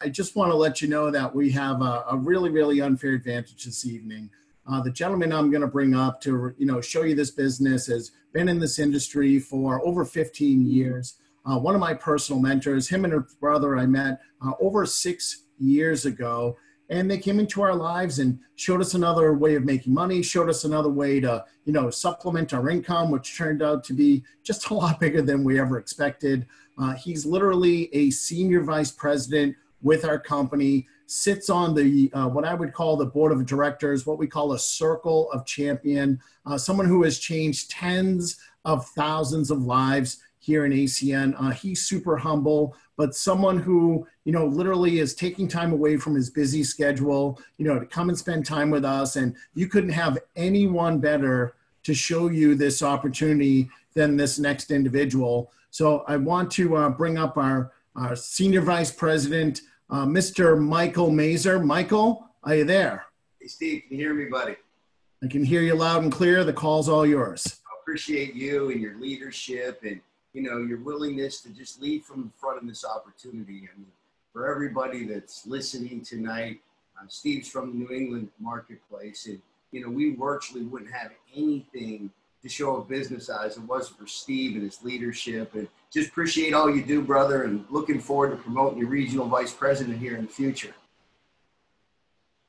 I just want to let you know that we have a really, really unfair advantage this evening. The gentleman I'm going to bring up to, show you this business has been in this industry for over 15 years. One of my personal mentors, him and his brother, I met over 6 years ago, and they came into our lives and showed us another way of making money, showed us another way to, supplement our income, which turned out to be just a lot bigger than we ever expected. He's literally a senior vice president with our company, sits on the what I would call the board of directors, what we call a circle of champion, someone who has changed tens of thousands of lives here in ACN. He's super humble, but someone who, literally is taking time away from his busy schedule, to come and spend time with us. And you couldn't have anyone better to show you this opportunity than this next individual. So I want to bring up our senior vice president, Mr. Michael Mazer. Michael, are you there? Hey, Steve, can you hear me, buddy? I can hear you loud and clear. The call's all yours. I appreciate you and your leadership and, your willingness to just lead from the front of this opportunity. I mean, for everybody that's listening tonight, Steve's from the New England marketplace, and, we virtually wouldn't have anything to show a business as it wasn't for Steve and his leadership. And just appreciate all you do, brother, and looking forward to promoting your regional vice president here in the future.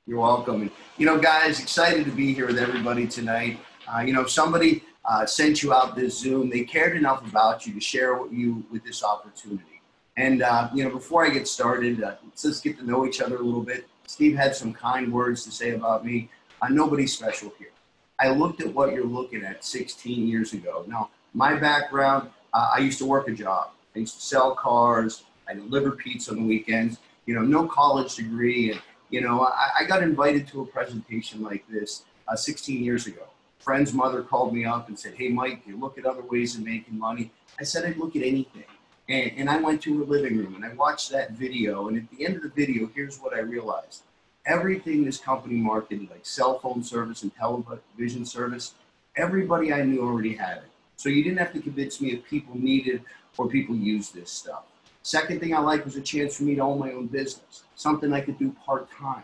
You're welcome. And, guys, excited to be here with everybody tonight. If somebody sent you out this Zoom, they cared enough about you to share with this opportunity. And, before I get started, let's get to know each other a little bit. Steve had some kind words to say about me. Nobody's special here. I looked at what you're looking at 16 years ago. Now, my background, I used to work a job. I used to sell cars. I delivered pizza on the weekends, no college degree. And, I got invited to a presentation like this 16 years ago. A friend's mother called me up and said, "Hey, Mike, you look at other ways of making money." I said, "I'd look at anything." And I went to her living room and I watched that video. And at the end of the video, here's what I realized. Everything this company marketed, like cell phone service and television service, everybody I knew already had it. So you didn't have to convince me if people needed or people used this stuff. Second thing I liked was a chance for me to own my own business, something I could do part-time,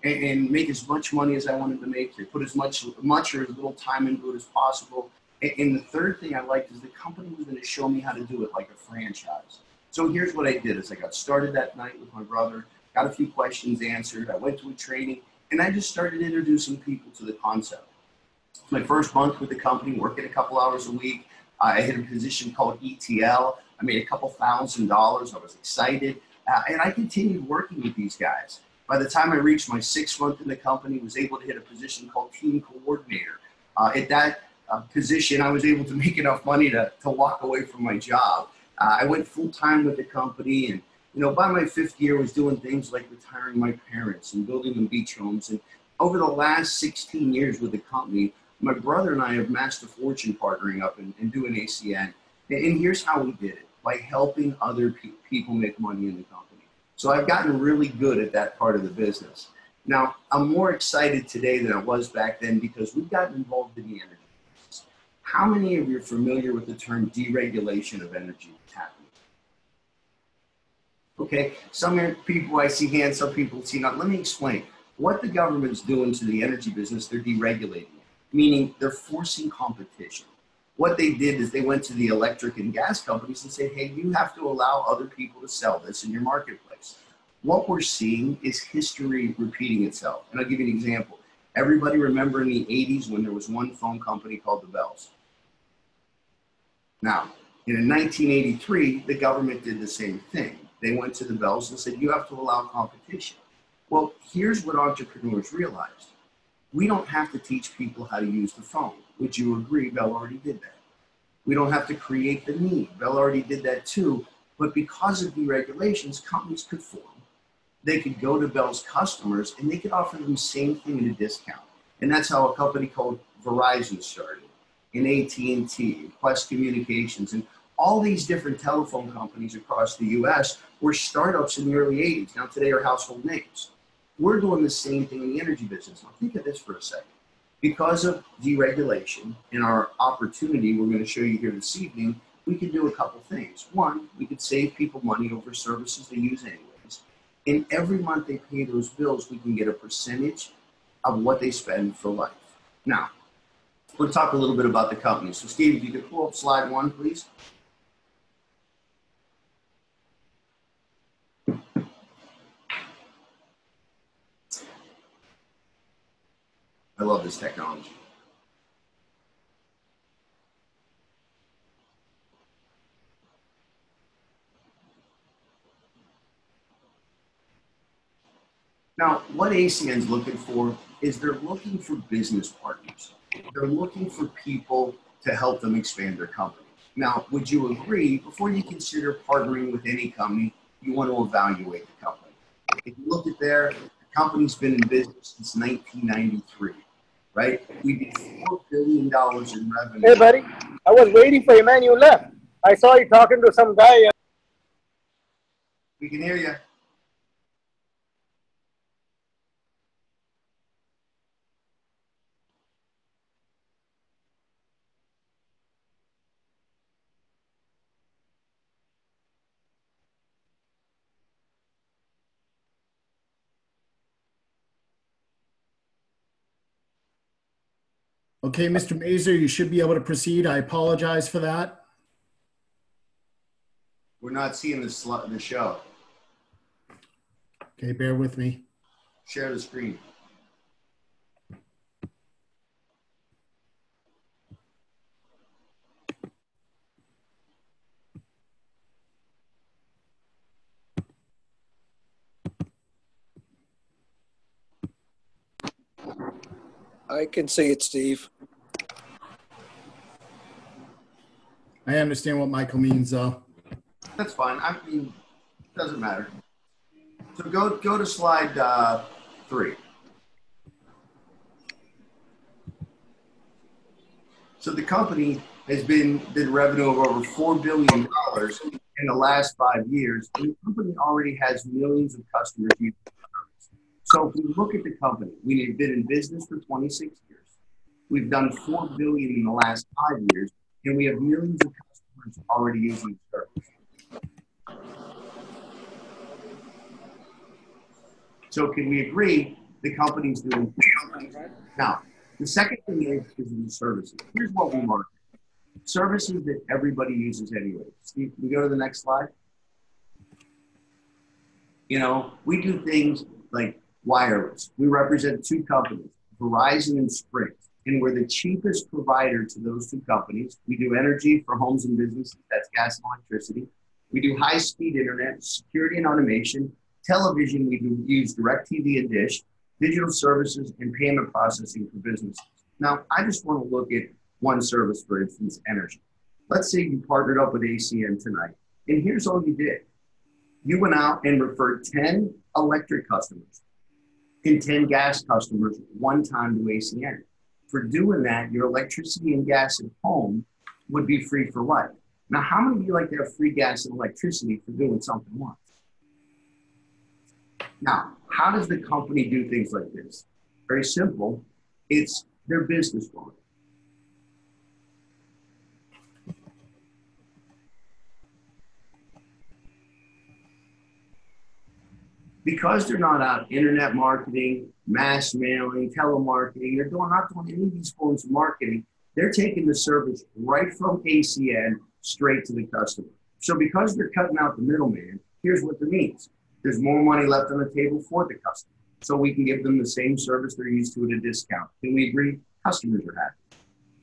and make as much money as I wanted to make here, put as much or as little time into it as possible. And the third thing I liked is the company was going to show me how to do it like a franchise. So here's what I did is I got started that night with my brother, got a few questions answered. I went to a training and I just started introducing people to the concept. My first month with the company, working a couple hours a week, I had a position called ETL. I made a couple $1,000s. I was excited. And I continued working with these guys. By the time I reached my 6th month in the company, I was able to hit a position called team coordinator. At that position, I was able to make enough money to walk away from my job. I went full-time with the company, and by my 5th year, I was doing things like retiring my parents and building them beach homes. And over the last 16 years with the company, my brother and I have amassed a fortune partnering up and doing ACN. And here's how we did it, by helping other people make money in the company. So I've gotten really good at that part of the business. Now, I'm more excited today than I was back then because we've gotten involved in the energy business. How many of you are familiar with the term deregulation of energy happening? Okay, some people I see hands, some people see not. Let me explain. What the government's doing to the energy business, they're deregulating it, meaning they're forcing competition. What they did is they went to the electric and gas companies and said, "Hey, you have to allow other people to sell this in your marketplace." What we're seeing is history repeating itself. And I'll give you an example. Everybody remember in the 80s when there was one phone company called the Bells? Now, in 1983, the government did the same thing. They went to the Bells and said, "You have to allow competition." Well, here's what entrepreneurs realized. We don't have to teach people how to use the phone. Would you agree? Bell already did that. We don't have to create the need. Bell already did that too. But because of deregulations, companies could form. They could go to Bell's customers and they could offer them the same thing at a discount. And that's how a company called Verizon started, and AT&T, Quest Communications, and all these different telephone companies across the US were startups in the early 80s. Now today are household names. We're doing the same thing in the energy business. Now think of this for a second. Because of deregulation and our opportunity we're going to show you here this evening, we can do a couple things. One, we could save people money over services they use anyways. And every month they pay those bills, we can get a percentage of what they spend for life. Now, let's talk a little bit about the company. So Steve, if you could pull up slide 1, please. I love this technology. Now, what ACN's looking for is they're looking for business partners. They're looking for people to help them expand their company. Now, would you agree, before you consider partnering with any company, you want to evaluate the company? If you look at there, the company's been in business since 1993, right? We did $4 billion in revenue. Hey, buddy, I was waiting for you, man. You left. I saw you talking to some guy. We can hear you. Okay, Mr. Mazer, you should be able to proceed. I apologize for that. We're not seeing the show. Okay, bear with me. Share the screen. I can see it, Steve. I understand what Michael means, though. That's fine. I mean, it doesn't matter. So go to slide 3. So the company has did revenue of over $4 billion in the last 5 years. And the company already has millions of customers using the service. So if we look at the company, we've been in business for 26 years. We've done $4 billion in the last 5 years, and we have millions of customers already using the service. So can we agree the company's doing now? The second thing is in the services. Here's what we market. Services that everybody uses anyway. Steve, can we go to the next slide? You know, we do things like wireless. We represent 2 companies, Verizon and Sprint, and we're the cheapest provider to those 2 companies. We do energy for homes and businesses, that's gas and electricity. We do high-speed internet, security and automation, television, we do use DirecTV and Dish, digital services, and payment processing for businesses. Now, I just want to look at one service, for instance, energy. Let's say you partnered up with ACN tonight, and here's all you did. You went out and referred 10 electric customers and 10 gas customers one time to ACN. For doing that, your electricity and gas at home would be free for life. Now, how many of you like to have free gas and electricity for doing something once? Now, how does the company do things like this? Very simple. It's their business model. Because they're not out internet marketing, mass mailing, telemarketing, they're not doing any of these forms of marketing. They're taking the service right from ACN straight to the customer. So because they're cutting out the middleman, here's what that means. There's more money left on the table for the customer. So we can give them the same service they're used to at a discount. Can we agree? Customers are happy.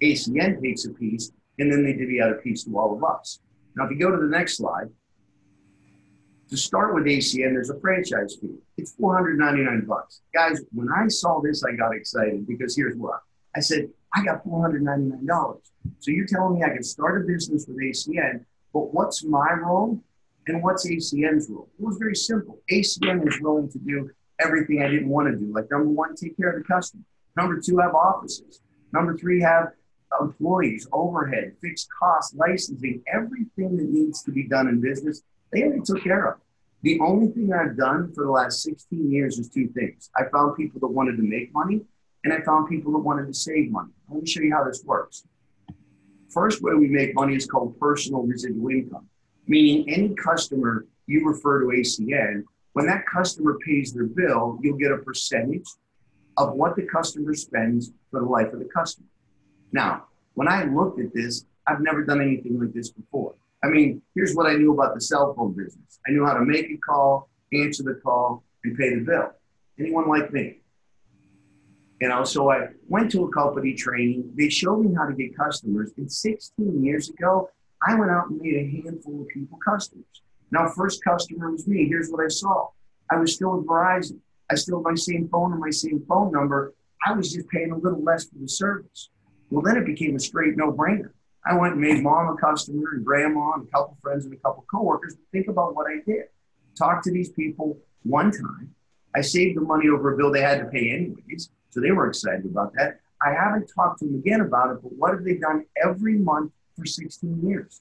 ACN takes a piece, and then they divvy out a piece to all of us. Now, if you go to the next slide, to start with ACN, there's a franchise fee. It's $499. Guys, when I saw this, I got excited because here's what. I said, I got $499. So you're telling me I can start a business with ACN, but what's my role? And what's ACN's role? It was very simple. ACN was willing to do everything I didn't want to do. Like number 1, take care of the customer. Number 2, have offices. Number 3, have employees, overhead, fixed costs, licensing, everything that needs to be done in business. They already took care of. The only thing I've done for the last 16 years is 2 things. I found people that wanted to make money, and I found people that wanted to save money. Let me show you how this works. First way we make money is called personal residual income. Meaning any customer you refer to ACN, When that customer pays their bill, you'll get a percentage of what the customer spends for the life of the customer. Now, when I looked at this, I've never done anything like this before. I mean, here's what I knew about the cell phone business. I knew how to make a call, answer the call, and pay the bill. Anyone like me? You know, so I went to a company training. They showed me how to get customers. And 16 years ago, I went out and made a handful of people customers. Now, first customer was me. Here's what I saw. I was still with Verizon. I still had my same phone and my same phone number. I was just paying a little less for the service. Well, then it became a straight no-brainer. I went and made mom a customer and grandma and a couple friends and a couple coworkers. Think about what I did. Talk to these people one time. I saved the money over a bill they had to pay anyways, so they were excited about that. I haven't talked to them again about it, but what have they done every month for 16 years?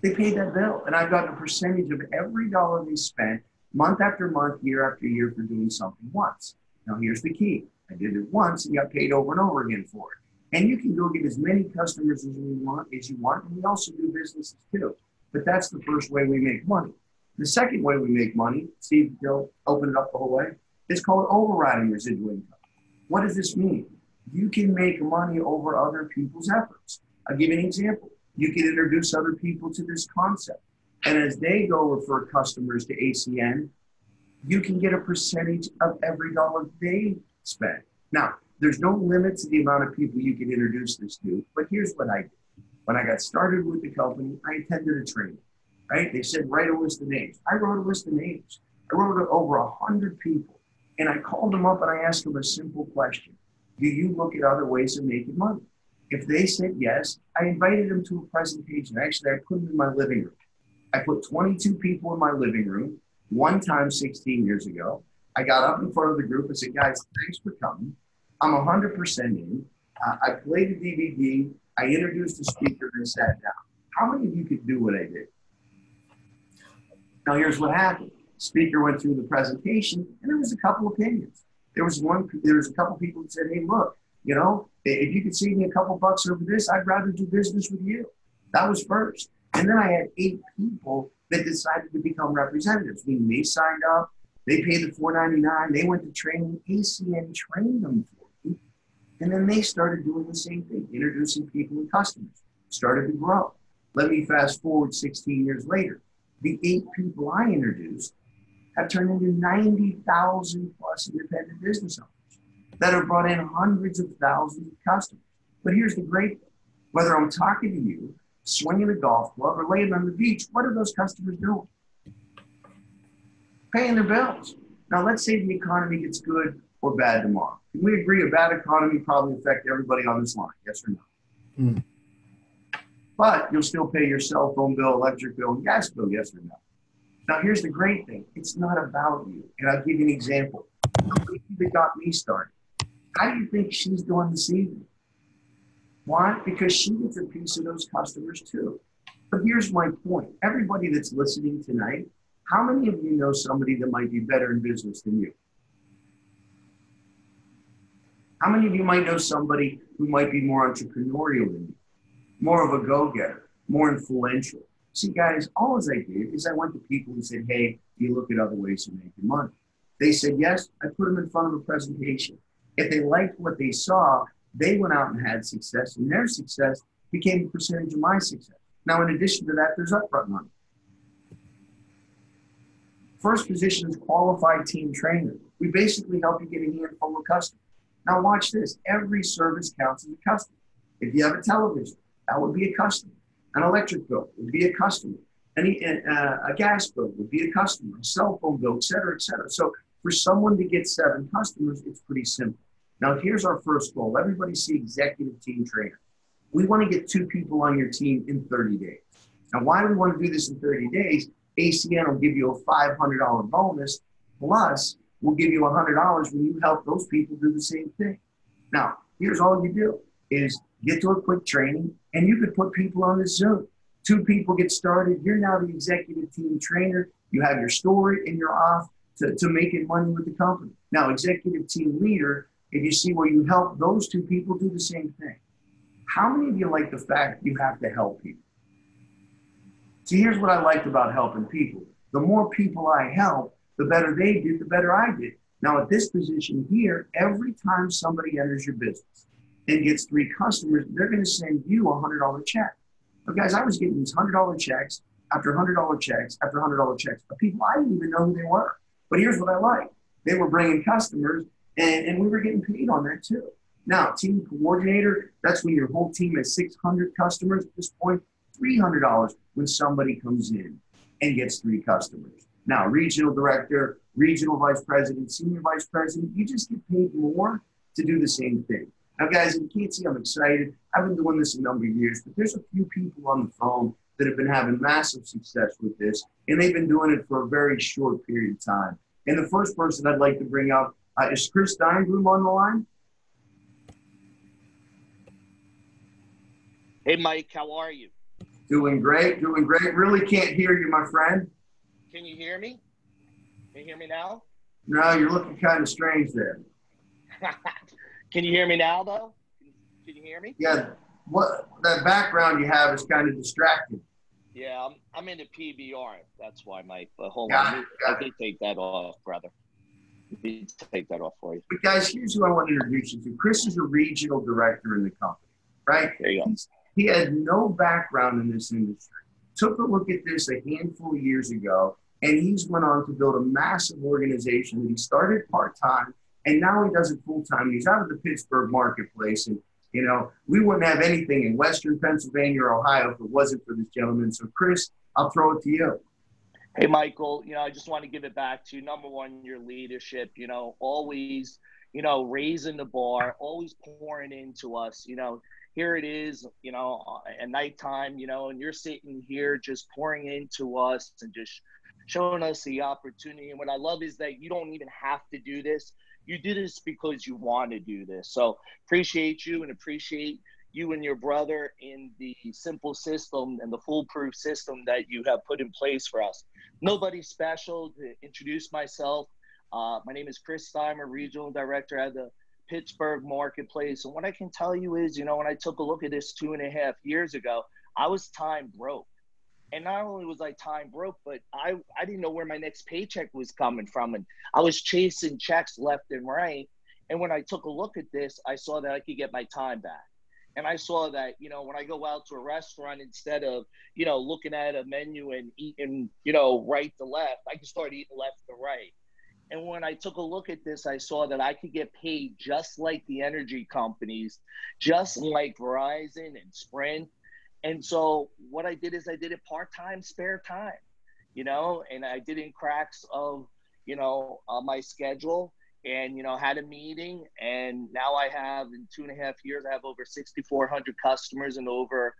They paid that bill, and I've gotten a percentage of every dollar they spent month after month, year after year for doing something once. Now, here's the key. I did it once and got paid over and over again for it. And you can go get as many customers as you want, and we also do businesses too. But that's the first way we make money. The second way we make money, Steve, you'll open it up the whole way, it's called overriding residual income. What does this mean? You can make money over other people's efforts. I'll give you an example. You can introduce other people to this concept. And as they go refer customers to ACN, you can get a percentage of every dollar they spend. Now, there's no limit to the amount of people you can introduce this to, but here's what I did. When I got started with the company, I attended a training, right? They said, write a list of names. I wrote a list of names. I wrote it over 100 people, and I called them up and I asked them a simple question. Do you look at other ways of making money? If they said yes, I invited them to a presentation. Actually, I put them in my living room. I put 22 people in my living room one time 16 years ago. I got up in front of the group and said, guys, thanks for coming. I'm 100% in. I played a DVD. I introduced the speaker and sat down. How many of you could do what I did? Now, here's what happened. Speaker went through the presentation, and there was a couple opinions. There was a couple people that said, hey, look, you know, if you could save me a couple bucks over this, I'd rather do business with you. That was first. And then I had 8 people that decided to become representatives. Meaning they signed up, they paid the $4.99, they went to training, ACN trained them for me. And then they started doing the same thing, introducing people and customers, started to grow. Let me fast forward 16 years later. The 8 people I introduced have turned into 90,000 plus independent business owners that have brought in hundreds of thousands of customers. But here's the great thing. Whether I'm talking to you, swinging a golf club, or laying on the beach, what are those customers doing? Paying their bills. Now, let's say the economy gets good or bad tomorrow. Can we agree a bad economy probably affect everybody on this line? Yes or no? Mm. But you'll still pay your cell phone bill, electric bill, and gas bill, yes or no? Now, here's the great thing. It's not about you. And I'll give you an example. The lady that got me started, how do you think she's doing this evening? Why? Because she gets a piece of those customers too. But here's my point. Everybody that's listening tonight, how many of you know somebody that might be better in business than you? How many of you might know somebody who might be more entrepreneurial than you, more of a go-getter, more influential? See, guys, all I did is I went to people and said, hey, do you look at other ways of making money? They said yes. I put them in front of a presentation. If they liked what they saw, they went out and had success, and their success became a percentage of my success. Now, in addition to that, there's upfront money. First position is qualified team trainer. We basically help you get a handful of customers. Now, watch this. Every service counts as a customer. If you have a television, that would be a customer. An electric bill would be a customer. A gas bill would be a customer. A cell phone bill, et cetera, et cetera. So for someone to get 7 customers, it's pretty simple. Now, here's our first goal. Everybody see executive team trainer. We want to get 2 people on your team in 30 days. Now, why do we want to do this in 30 days? ACN will give you a $500 bonus, plus we'll give you $100 when you help those people do the same thing. Now, here's all you do is get to a quick training, and you could put people on this Zoom. 2 people get started. You're now the executive team trainer. You have your story, and you're off to making money with the company. Now, executive team leader, if you see where you help those 2 people do the same thing. How many of you like the fact you have to help people? See, here's what I liked about helping people. The more people I help, the better they did, the better I did. Now at this position here, every time somebody enters your business and gets 3 customers, they're going to send you a $100 check. But guys, I was getting these $100 checks after $100 checks after $100 checks of people I didn't even know who they were. But here's what I like. They were bringing customers and we were getting paid on that too. Now, team coordinator, that's when your whole team has 600 customers at this point, $300 when somebody comes in and gets 3 customers. Now, regional director, regional vice president, senior vice president, you just get paid more to do the same thing. Now, guys, you can't see I'm excited. I've been doing this a number of years, but there's a few people on the phone that have been having massive success with this, and they've been doing it for a very short period of time. And the first person I'd like to bring up is Chris Steinbroom on the line. Hey, Mike, how are you? Doing great, doing great. Really can't hear you, my friend. Can you hear me? Can you hear me now? No, you're looking kind of strange there. Can you hear me now, though? Can you hear me? Yeah, what that background you have is kind of distracting. Yeah, I'm in the PBR. That's why, Mike. But hold on. I did take that off, brother. I did take that off for you. But guys, here's who I want to introduce you to. Chris is a regional director in the company, right? There you go. He had no background in this industry. Took a look at this a handful of years ago, and he's went on to build a massive organization that he started part-time, and now he does it full-time. He's out of the Pittsburgh marketplace, and you know, we wouldn't have anything in Western Pennsylvania or Ohio if it wasn't for this gentleman. So, Chris, I'll throw it to you. Hey, Michael, I just want to give it back to you. Number one, your leadership, always, raising the bar, always pouring into us, here it is, at nighttime, and you're sitting here just pouring into us and just showing us the opportunity. And what I love is that you don't even have to do this. You do this because you want to do this. So appreciate you and appreciate you and your brother in the simple system and the foolproof system that you have put in place for us. Nobody special. To introduce myself, my name is Chris Steimer, Regional Director at the Pittsburgh Marketplace. And what I can tell you is, when I took a look at this 2.5 years ago, I was time broke. And not only was I time broke, but I didn't know where my next paycheck was coming from. And I was chasing checks left and right. And when I took a look at this, I saw that I could get my time back. And I saw that, when I go out to a restaurant, instead of, looking at a menu and eating, right to left, I can start eating left to right. And when I took a look at this, I saw that I could get paid just like the energy companies, just like Verizon and Sprint. And so what I did is I did it part-time, spare time, and I did in cracks of, my schedule and, had a meeting. And now I have, in 2.5 years, I have over 6,400 customers and over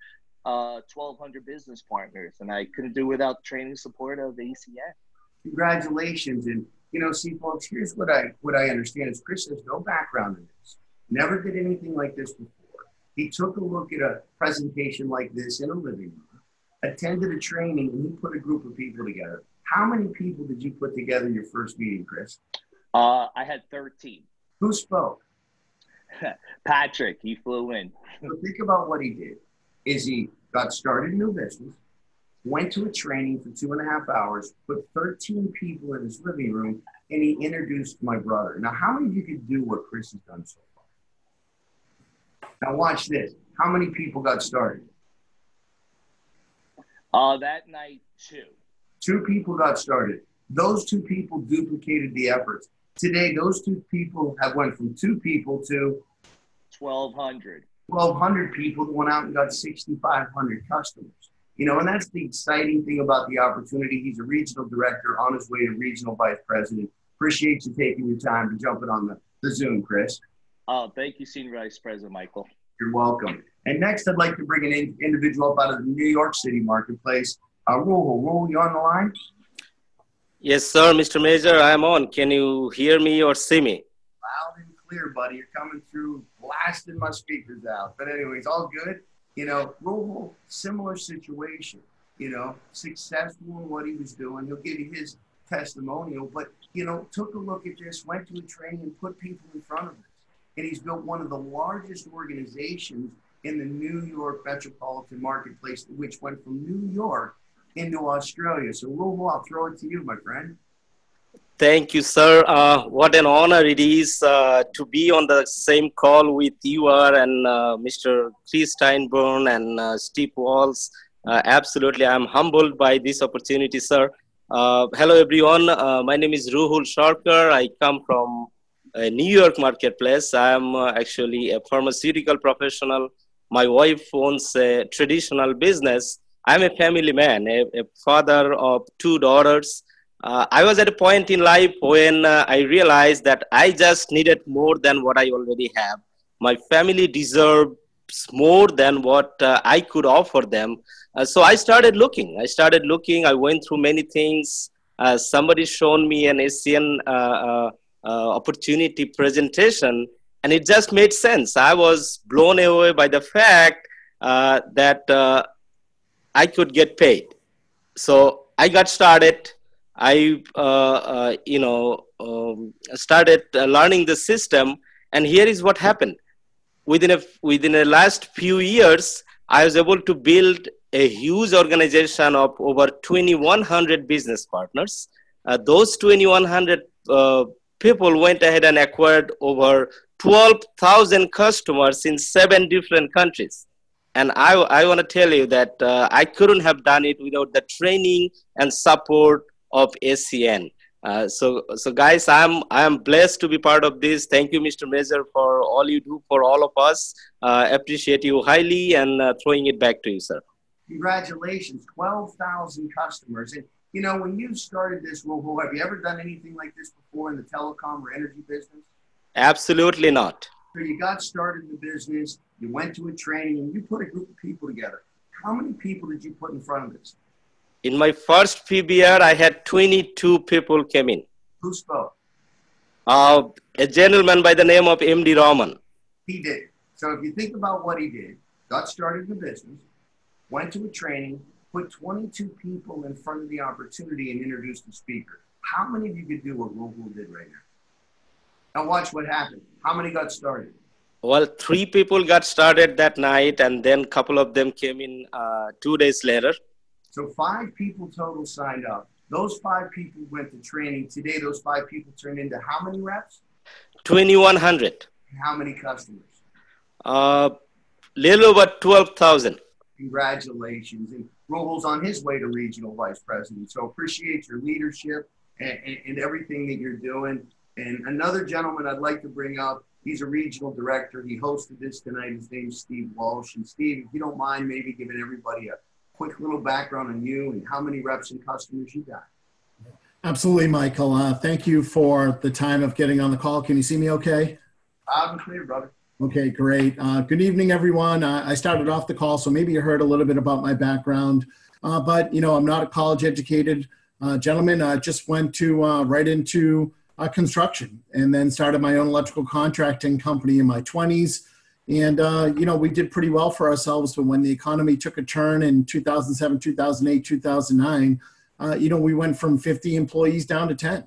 1,200 business partners. And I couldn't do without training support of ACN. Congratulations. And, see, folks, here's what I understand is Chris has no background in this, never did anything like this before. He took a look at a presentation like this in a living room, attended a training, and he put a group of people together. How many people did you put together in your first meeting, Chris? I had 13. Who spoke? Patrick, he flew in. So think about what he did. Is he got started in new business, went to a training for 2.5 hours, put 13 people in his living room, and he introduced my brother. Now, how many of you could do what Chris has done so far? Now watch this. How many people got started? That night, 2. 2 people got started. Those 2 people duplicated the efforts. Today, those 2 people have went from 2 people to 1,200. 1,200 people that went out and got 6,500 customers. And that's the exciting thing about the opportunity. He's a regional director on his way to regional vice president. Appreciate you taking your time to jump in on the Zoom, Chris. Oh, thank you, Senior Vice President Michael. You're welcome. And next, I'd like to bring an individual up out of the New York City marketplace. Rahul, you on the line? Yes, sir, Mr. Major, I'm on. Can you hear me or see me? Loud and clear, buddy. You're coming through, blasting my speakers out. But anyways, all good. Rahul, similar situation. Successful in what he was doing. He'll give you his testimonial. But, took a look at this, went to a training and put people in front of us. And he's built one of the largest organizations in the New York metropolitan marketplace, which went from New York into Australia. So, Ruhul, I'll throw it to you, my friend. Thank you, sir. What an honor it is to be on the same call with you are and Mr. Chris Steinborn and Steve Walls. Absolutely, I'm humbled by this opportunity, sir. Hello, everyone. My name is Ruhul Sharkar. I come from New York marketplace. I'm actually a pharmaceutical professional. My wife owns a traditional business. I'm a family man, a father of two daughters. I was at a point in life when I realized that I just needed more than what I already have. My family deserves more than what I could offer them. So I started looking. I went through many things. Somebody shown me an ASEAN opportunity presentation, and it just made sense. I was blown away by the fact that I could get paid. So I got started. I, started learning the system, and here is what happened. Within the last few years, I was able to build a huge organization of over 2,100 business partners. Those 2,100 people went ahead and acquired over 12,000 customers in 7 different countries. And I want to tell you that I couldn't have done it without the training and support of ASEAN. So guys, I'm blessed to be part of this. Thank you, Mr. Major, for all you do for all of us. Appreciate you highly, and throwing it back to you, sir. Congratulations, 12,000 customers. And, you know, when you started this, Ruhul, have you ever done anything like this before in the telecom or energy business? Absolutely not. So you got started in the business, you went to a training, and you put a group of people together. How many people did you put in front of this? In my first PBR, I had 22 people came in. Who spoke? A gentleman by the name of MD Rahman. He did. So if you think about what he did, got started in the business, went to a training, put 22 people in front of the opportunity and introduced the speaker. How many of you could do what Ruhul did right now? Now watch what happened. How many got started? Well, 3 people got started that night, and then a couple of them came in 2 days later. So 5 people total signed up. Those 5 people went to training. Today, those 5 people turned into how many reps? 2,100. And how many customers? Little over 12,000. Congratulations. And Ruhul's on his way to regional vice president. So appreciate your leadership and everything that you're doing. And another gentleman I'd like to bring up, he's a regional director. He hosted this tonight. His name's Steve Walsh. And Steve, if you don't mind maybe giving everybody a quick little background on you and how many reps and customers you got. Absolutely, Michael. Thank you for the time of getting on the call. Can you see me okay? Loud and clear, brother. Okay, great. Good evening, everyone. I started off the call, so maybe you heard a little bit about my background. But, you know, I'm not a college-educated gentleman. I just went to right into construction and then started my own electrical contracting company in my 20s. And, you know, we did pretty well for ourselves. But when the economy took a turn in 2007, 2008, 2009, you know, we went from 50 employees down to 10.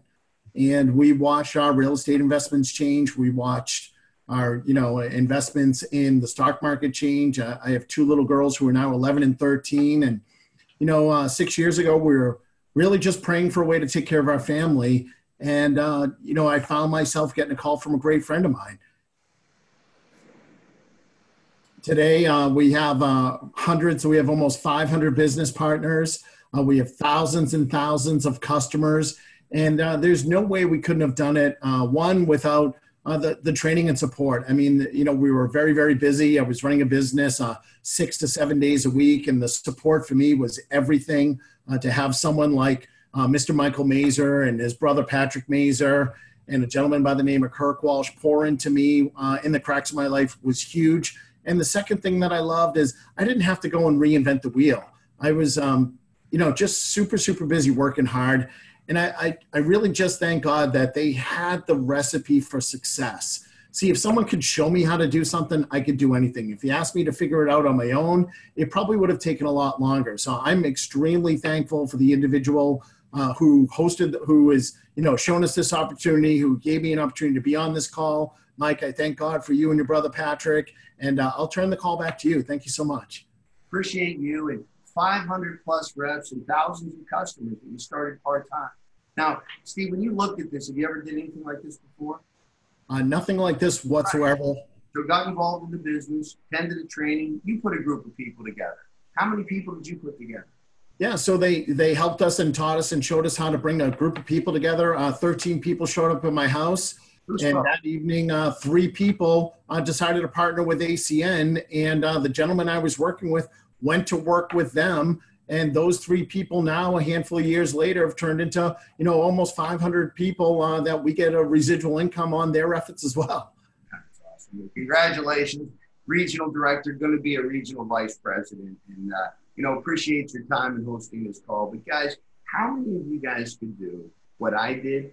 And we watched our real estate investments change. We watched our, you know, investments in the stock market change. I have 2 little girls who are now 11 and 13. And, you know, 6 years ago, we were really just praying for a way to take care of our family. And, you know, I found myself getting a call from a great friend of mine. Today, we have hundreds, so we have almost 500 business partners. We have thousands and thousands of customers. And there's no way we couldn't have done it, one, without the training and support. I mean, you know, we were very, very busy. I was running a business 6 to 7 days a week, and the support for me was everything. To have someone like Mr. Michael Mazer and his brother Patrick Mazer and a gentleman by the name of Kirk Walsh pour into me in the cracks of my life was huge. And the second thing that I loved is I didn't have to go and reinvent the wheel. I was, you know, just super, super busy working hard. And I really just thank God that they had the recipe for success. See, if someone could show me how to do something, I could do anything. If you asked me to figure it out on my own, it probably would have taken a lot longer. So I'm extremely thankful for the individual who is, you know, shown us this opportunity, who gave me an opportunity to be on this call. Mike, I thank God for you and your brother, Patrick. And I'll turn the call back to you. Thank you so much. Appreciate you. And 500 plus reps and thousands of customers that you started part-time. Now, Steve, when you looked at this, have you ever did anything like this before? Nothing like this whatsoever. Right. So got involved in the business, attended a training, you put a group of people together. How many people did you put together? Yeah, so they helped us and taught us and showed us how to bring a group of people together. 13 people showed up in my house. And that evening, 3 people decided to partner with ACN. And the gentleman I was working with went to work with them. And those 3 people now, a handful of years later, have turned into, almost 500 people that we get a residual income on their efforts as well. That's awesome. Congratulations. Regional director, going to be a regional vice president. And, appreciate your time in hosting this call. But guys, how many of you guys could do what I did,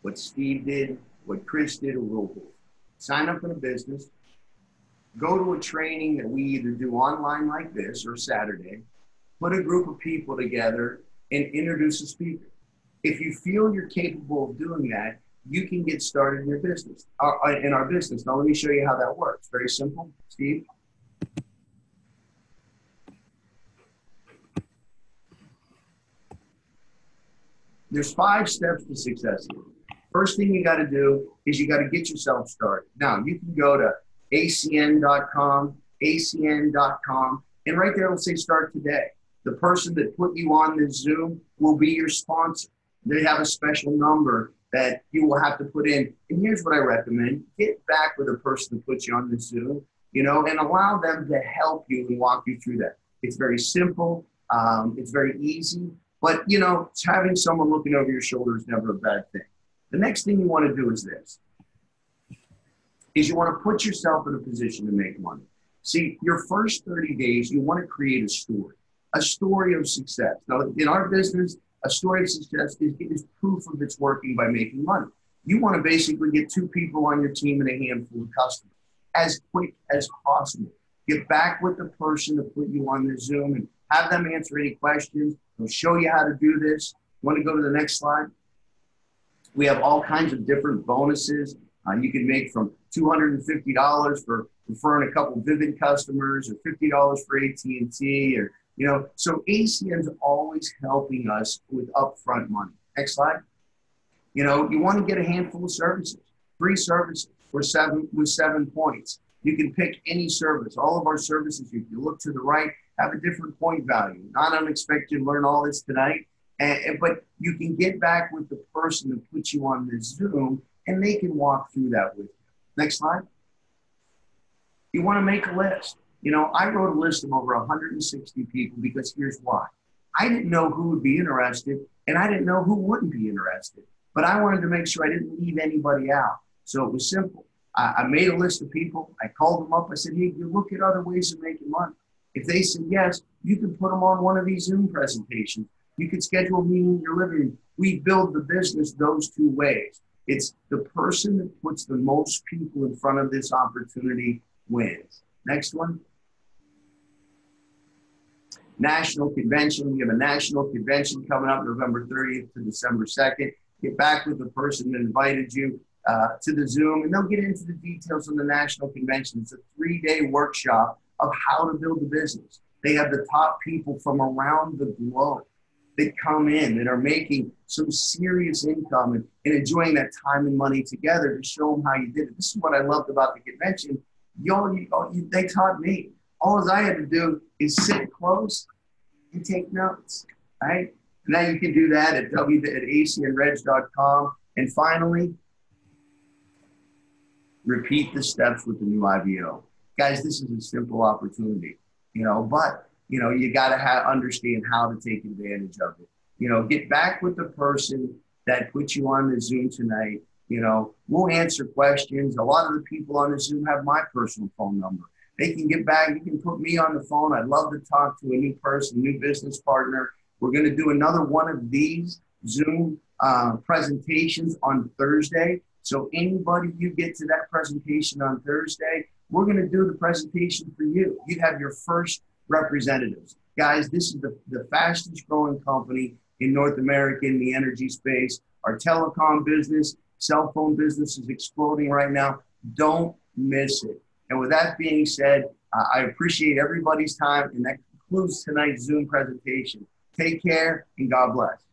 what Steve did, what Chris did, or Will? Sign up in a business, go to a training that we either do online like this or Saturday, put a group of people together and introduce a speaker. If you feel you're capable of doing that, you can get started in your business, in our business. Now, let me show you how that works. Very simple. Steve? There's 5 steps to success here. First thing you got to do is you got to get yourself started. Now, you can go to acn.com, and right there it'll say start today. The person that put you on this Zoom will be your sponsor. They have a special number that you will have to put in. And here's what I recommend. Get back with a person that puts you on this Zoom, and allow them to help you and walk you through that. It's very simple. It's very easy. But, having someone looking over your shoulder is never a bad thing. The next thing you want to do is this, is you want to put yourself in a position to make money. See, your first 30 days, you want to create a story of success. Now, in our business, a story of success is proof of it's working by making money. You want to basically get 2 people on your team and a handful of customers as quick as possible. Get back with the person to put you on the Zoom and have them answer any questions. They'll show you how to do this. Want to go to the next slide? We have all kinds of different bonuses. You can make from $250 for referring a couple Vivid customers, or $50 for AT&T, or so ACN's always helping us with upfront money. Next slide. You want to get a handful of services, free services with 7 points. You can pick any service. All of our services, if you look to the right, have a different point value. Not unexpected to learn all this tonight, but you can get back with the person that puts you on this Zoom, and they can walk through that with you. Next slide. You want to make a list. I wrote a list of over 160 people because here's why. I didn't know who would be interested, and I didn't know who wouldn't be interested. But I wanted to make sure I didn't leave anybody out. So it was simple. I made a list of people. I called them up. I said, hey, you look at other ways of making money. If they said yes, you can put them on one of these Zoom presentations. You could schedule a meeting in your living room. We build the business those 2 ways. It's the person that puts the most people in front of this opportunity wins. Next one. National convention. We have a national convention coming up November 30th to December 2nd. Get back with the person that invited you to the Zoom, and they'll get into the details of the national convention. It's a 3-day workshop of how to build a business. They have the top people from around the globe that come in that are making some serious income and enjoying that time and money together to show them how you did it. This is what I loved about the convention. They taught me. All I had to do is sit close and take notes, right? And now you can do that at acnreg.com. And finally, repeat the steps with the new IBO. Guys, this is a simple opportunity, but you got to understand how to take advantage of it. Get back with the person that put you on the Zoom tonight. We'll answer questions. A lot of the people on the Zoom have my personal phone number. They can get back. You can put me on the phone. I'd love to talk to a new person, new business partner. We're going to do another one of these Zoom presentations on Thursday. So anybody you get to that presentation on Thursday, we're going to do the presentation for you. You have your first representatives. Guys, this is the fastest growing company in North America in the energy space. Our telecom business, cell phone business is exploding right now. Don't miss it. And with that being said, I appreciate everybody's time, and that concludes tonight's Zoom presentation. Take care and God bless.